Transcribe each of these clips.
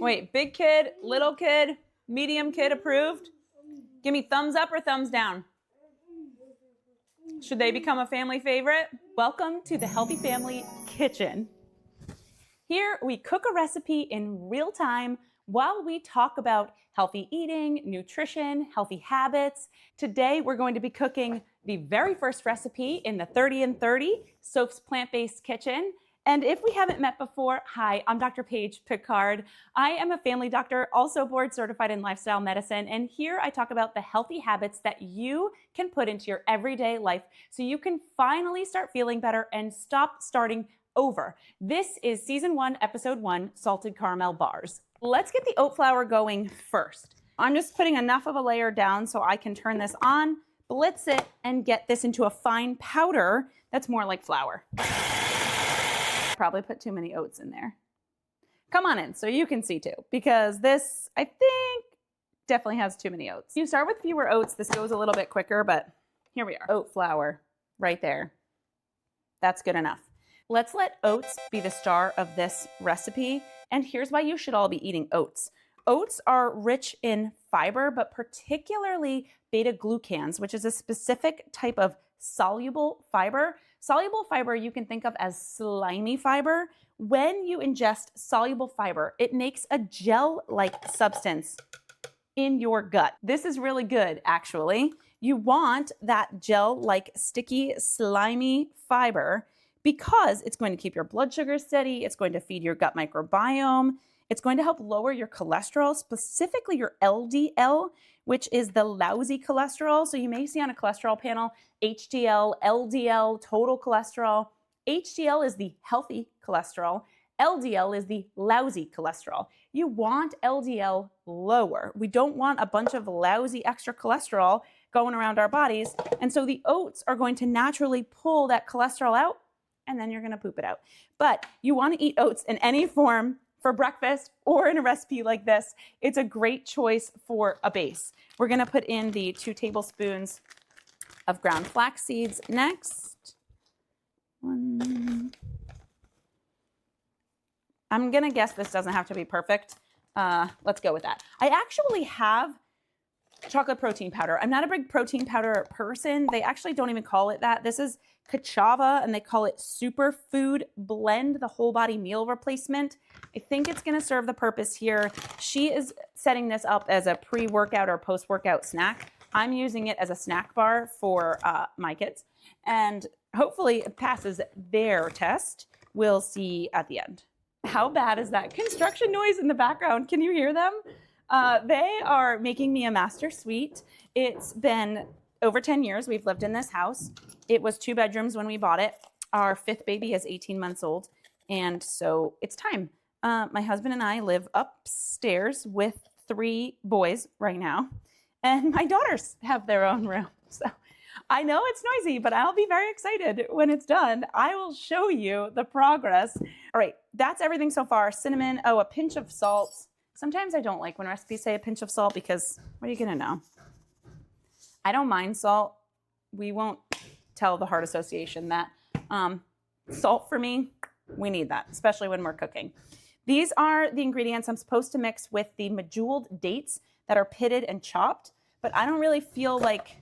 Wait, big kid, little kid, medium kid approved? Give me thumbs up or thumbs down. Should they become a family favorite? Welcome to the Healthy Family Kitchen. Here we cook a recipe in real time while we talk about healthy eating, nutrition, healthy habits. Today we're going to be cooking the very first recipe in the 30 and 30, Soph's Plant-Based Kitchen. And if we haven't met before, hi, I'm Dr. Paige Picard. I am a family doctor, also board certified in lifestyle medicine. And here I talk about the healthy habits that you can put into your everyday life so you can finally start feeling better and stop starting over. This is season 1, episode 1, salted caramel bars. Let's get the oat flour going first. I'm just putting enough of a layer down so I can turn this on, blitz it, and get this into a fine powder that's more like flour. Probably put too many oats in there. Come on in so you can see too, because this, I think, definitely has too many oats. You start with fewer oats. This goes a little bit quicker, but here we are. Oat flour right there. That's good enough. Let's let oats be the star of this recipe. And here's why you should all be eating oats. Oats are rich in fiber, but particularly beta-glucans, which is a specific type of soluble fiber. Soluble fiber you can think of as slimy fiber. When you ingest soluble fiber, it makes a gel-like substance in your gut. This is really good, actually. You want that gel-like sticky, slimy fiber because it's going to keep your blood sugar steady, it's going to feed your gut microbiome, it's going to help lower your cholesterol, specifically your LDL, which is the lousy cholesterol. So you may see on a cholesterol panel, HDL, LDL, total cholesterol. HDL is the healthy cholesterol. LDL is the lousy cholesterol. You want LDL lower. We don't want a bunch of lousy extra cholesterol going around our bodies. And so the oats are going to naturally pull that cholesterol out, and then you're going to poop it out. But you want to eat oats in any form for breakfast or in a recipe like this. It's a great choice for a base. We're going to put in the 2 tablespoons of ground flax seeds next. I'm going to guess this doesn't have to be perfect. Let's go with that. I actually have chocolate protein powder. I'm not a big protein powder person. They actually don't even call it that. This is Kachava, and they call it Superfood Blend, the whole body meal replacement. I think it's going to serve the purpose here. She is setting this up as a pre-workout or post-workout snack. I'm using it as a snack bar for my kids, and hopefully it passes their test. We'll see at the end. How bad is that construction noise in the background? Can you hear them? They are making me a master suite. It's been over 10 years we've lived in this house. It was 2 bedrooms when we bought it. Our 5th baby is 18 months old, and so it's time. My husband and I live upstairs with 3 boys right now, and my daughters have their own room. So I know it's noisy, but I'll be very excited when it's done. I will show you the progress. All right, that's everything so far. Cinnamon, a pinch of salt. Sometimes I don't like when recipes say a pinch of salt because what are you gonna know? I don't mind salt. We won't tell the heart association that. Salt for me, we need that, especially when we're cooking. These are the ingredients I'm supposed to mix with the medjooled dates that are pitted and chopped, but I don't really feel like,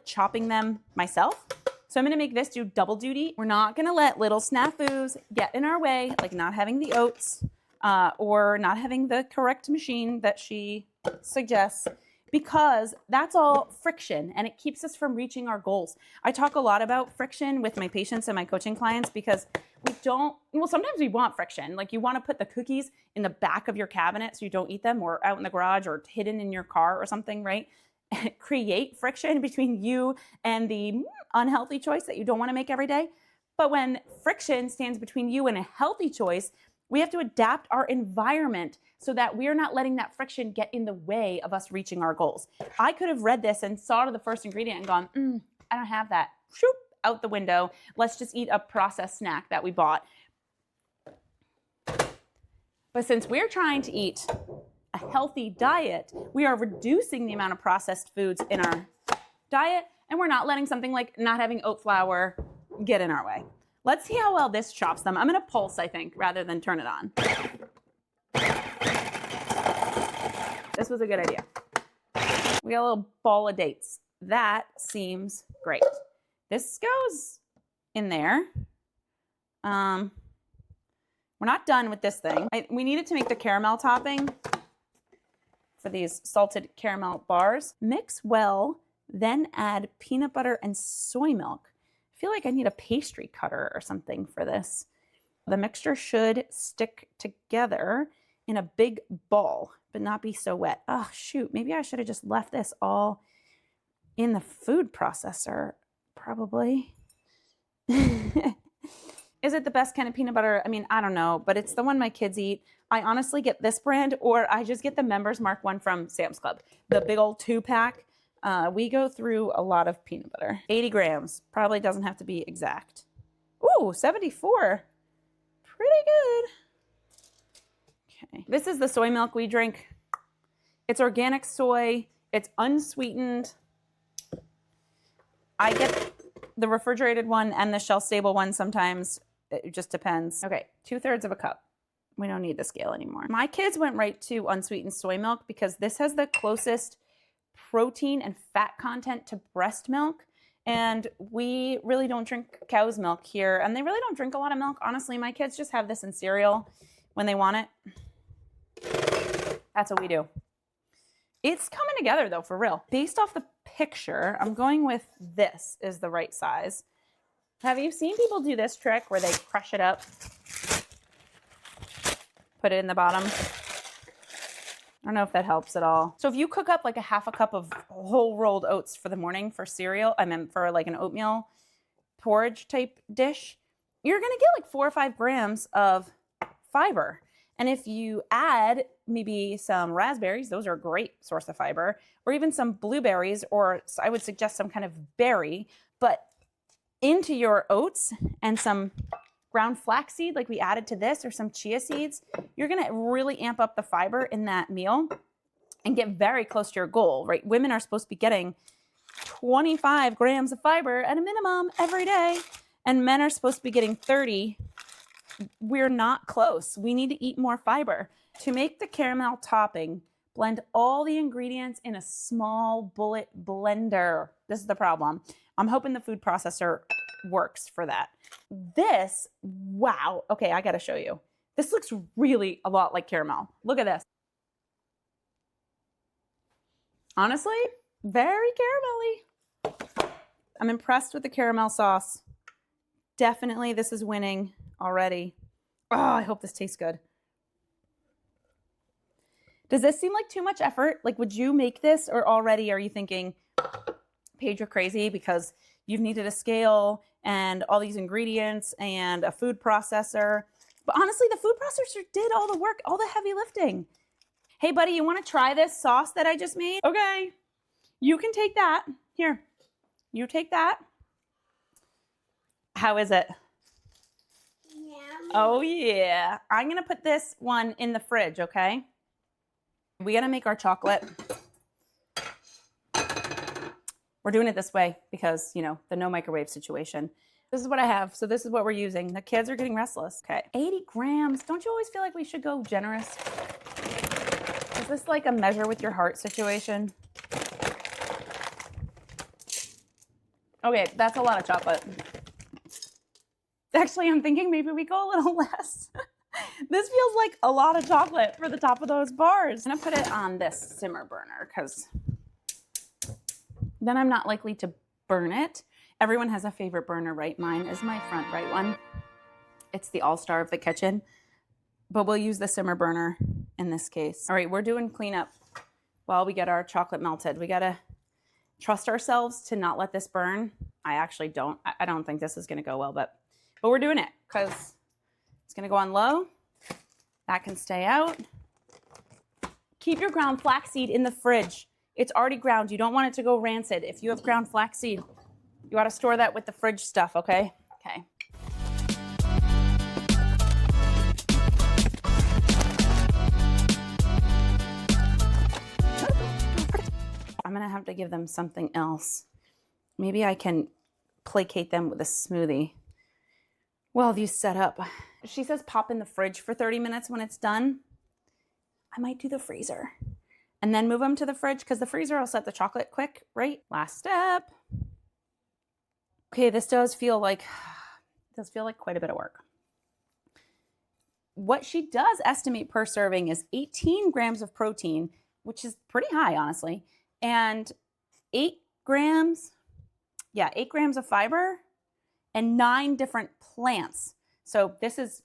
chopping them myself. So I'm gonna make this do double duty. We're not gonna let little snafus get in our way, like not having the oats or not having the correct machine that she suggests, because that's all friction and it keeps us from reaching our goals. I talk a lot about friction with my patients and my coaching clients because sometimes we want friction. Like you want to put the cookies in the back of your cabinet so you don't eat them, or out in the garage or hidden in your car or something, right? Create friction between you and the unhealthy choice that you don't want to make every day. But when friction stands between you and a healthy choice, we have to adapt our environment so that we're not letting that friction get in the way of us reaching our goals. I could have read this and saw the first ingredient and gone, I don't have that. Shoop, out the window. Let's just eat a processed snack that we bought. But since we're trying to eat a healthy diet, we are reducing the amount of processed foods in our diet, and we're not letting something like not having oat flour get in our way. Let's see how well this chops them. I'm gonna pulse, I think, rather than turn it on. This was a good idea. We got a little ball of dates. That seems great. This goes in there. We're not done with this thing. We needed to make the caramel topping for these salted caramel bars. Mix well, then add peanut butter and soy milk. I feel like I need a pastry cutter or something for this. The mixture should stick together in a big ball, but not be so wet. Oh, shoot. Maybe I should have just left this all in the food processor, probably. Is it the best kind of peanut butter? I mean, I don't know, but it's the one my kids eat. I honestly get this brand, or I just get the Members Mark one from Sam's Club, the big old 2-pack. We go through a lot of peanut butter. 80 grams, probably doesn't have to be exact. Ooh, 74. Pretty good. Okay, this is the soy milk we drink. It's organic soy. It's unsweetened. I get the refrigerated one and the shelf-stable one sometimes. It just depends. Okay, 2/3 of a cup. We don't need the scale anymore. My kids went right to unsweetened soy milk because this has the closest protein and fat content to breast milk. And we really don't drink cow's milk here. And they really don't drink a lot of milk. Honestly, my kids just have this in cereal when they want it. That's what we do. It's coming together though, for real. Based off the picture, I'm going with this is the right size. Have you seen people do this trick where they crush it up, put it in the bottom? I don't know if that helps at all. So if you cook up like a half a cup of whole rolled oats for the morning for cereal, I mean for like an oatmeal porridge type dish, you're gonna get like 4 or 5 grams of fiber. And if you add maybe some raspberries, those are a great source of fiber, or even some blueberries, or I would suggest some kind of berry, but into your oats and some ground flaxseed like we added to this, or some chia seeds, you're gonna really amp up the fiber in that meal and get very close to your goal, right? Women are supposed to be getting 25 grams of fiber at a minimum every day, and men are supposed to be getting 30. We're not close. We need to eat more fiber. To make the caramel topping, blend all the ingredients in a small bullet blender. This is the problem. I'm hoping the food processor works for that. This, wow. Okay, I gotta show you. This looks really a lot like caramel. Look at this. Honestly, very caramelly. I'm impressed with the caramel sauce. Definitely this is winning already. Oh, I hope this tastes good. Does this seem like too much effort? Like, would you make this, or already are you thinking, Paige, you're crazy because you've needed a scale and all these ingredients and a food processor? But honestly, the food processor did all the work, all the heavy lifting. Hey, buddy, you want to try this sauce that I just made? Okay, you can take that. Here, you take that. How is it? Oh yeah. I'm going to put this one in the fridge, okay? We got to make our chocolate. We're doing it this way because, you know, the no microwave situation. This is what I have. So this is what we're using. The kids are getting restless. Okay. 80 grams. Don't you always feel like we should go generous? Is this like a measure with your heart situation? Okay, that's a lot of chocolate. Actually, I'm thinking maybe we go a little less. This feels like a lot of chocolate for the top of those bars. I'm gonna put it on this simmer burner because then I'm not likely to burn it. Everyone has a favorite burner, right? Mine is my front right one. It's the all-star of the kitchen, but we'll use the simmer burner in this case. All right, we're doing cleanup while we get our chocolate melted. We gotta trust ourselves to not let this burn. I actually don't. I don't think this is gonna go well, but we're doing it because it's gonna go on low. That can stay out. Keep your ground flaxseed in the fridge. It's already ground. You don't want it to go rancid. If you have ground flaxseed, you ought to store that with the fridge stuff, okay? Okay. I'm gonna have to give them something else. Maybe I can placate them with a smoothie. Well, these set up. She says pop in the fridge for 30 minutes when it's done. I might do the freezer. and then move them to the fridge because the freezer will set the chocolate quick, right? Last step. Okay, this does feel like quite a bit of work. What she does estimate per serving is 18 grams of protein, which is pretty high, honestly, and 8 grams of fiber and 9 different plants. So this is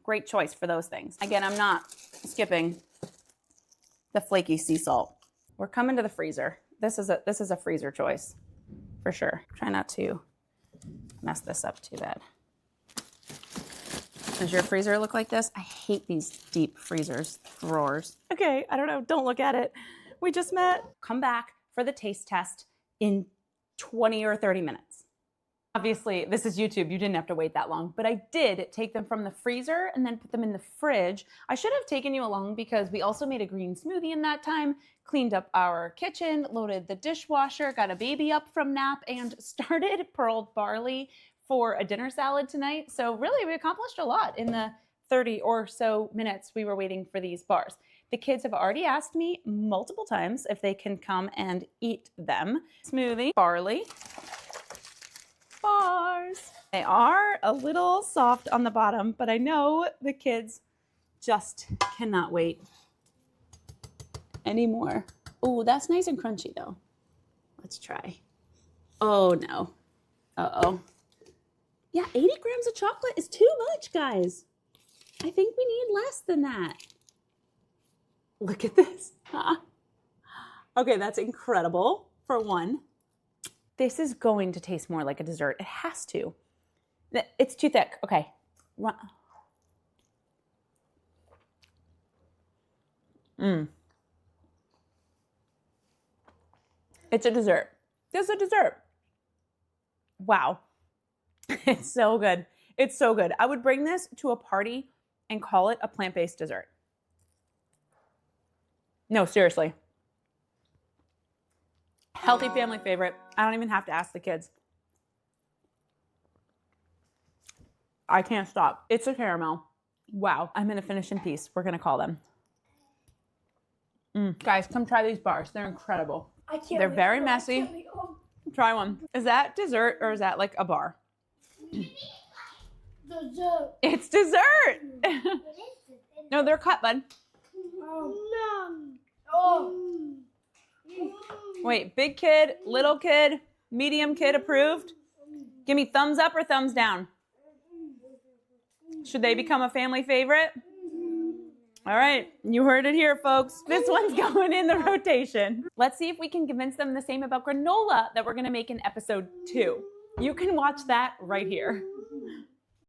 great choice for those things. Again, I'm not skipping the flaky sea salt. We're coming to the freezer. This is a freezer choice for sure. Try not to mess this up too bad. Does your freezer look like this? I hate these deep freezers, drawers. Okay, I don't know. Don't look at it. We just met. Come back for the taste test in 20 or 30 minutes. Obviously, this is YouTube. You didn't have to wait that long, but I did take them from the freezer and then put them in the fridge. I should have taken you along because we also made a green smoothie in that time, cleaned up our kitchen, loaded the dishwasher, got a baby up from nap, and started pearled barley for a dinner salad tonight. So really, we accomplished a lot in the 30 or so minutes we were waiting for these bars. The kids have already asked me multiple times if they can come and eat them. Smoothie, barley, bars. They are a little soft on the bottom, but I know the kids just cannot wait anymore. Oh, that's nice and crunchy though. Let's try. Oh no. Uh-oh. Yeah, 80 grams of chocolate is too much, guys. I think we need less than that. Look at this. Okay, that's incredible for one. This is going to taste more like a dessert. It has to. It's too thick. Okay. It's a dessert. This is a dessert. Wow. It's so good. It's so good. I would bring this to a party and call it a plant-based dessert. No, seriously. Healthy family favorite. I don't even have to ask the kids. I can't stop. It's a caramel. Wow. I'm going to finish in peace. We're going to call them. Guys, come try these bars. They're incredible. They're very messy. Try one. Is that dessert or is that like a bar? Dessert. It's dessert. No, they're cut, bud. Wait, big kid, little kid, medium kid approved? Give me thumbs up or thumbs down. Should they become a family favorite? All right, you heard it here, folks. This one's going in the rotation. Let's see if we can convince them the same about granola that we're gonna make in episode 2. You can watch that right here.